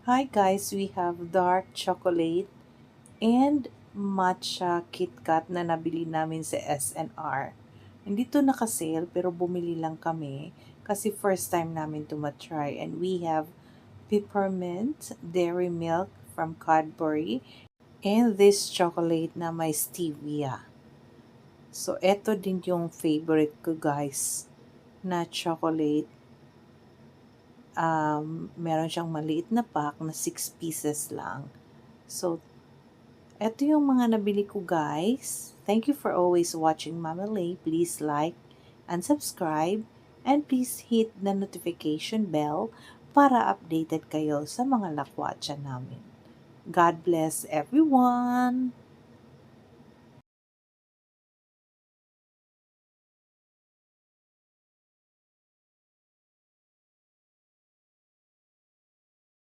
Hi guys, we have dark chocolate and matcha KitKat na nabili namin sa SNR. Hindi to naka-sale pero bumili lang kami kasi first time namin to matry. And we have peppermint, dairy milk from Cadbury, and this chocolate na may stevia. So, eto din yung favorite ko guys na chocolate. Meron siyang maliit na pack na 6 pieces lang. So, eto yung mga nabili ko guys. Thank you for always watching Mama Lay. Please like and subscribe. And please hit the notification bell para updated kayo sa mga lakwatsa namin. God bless everyone!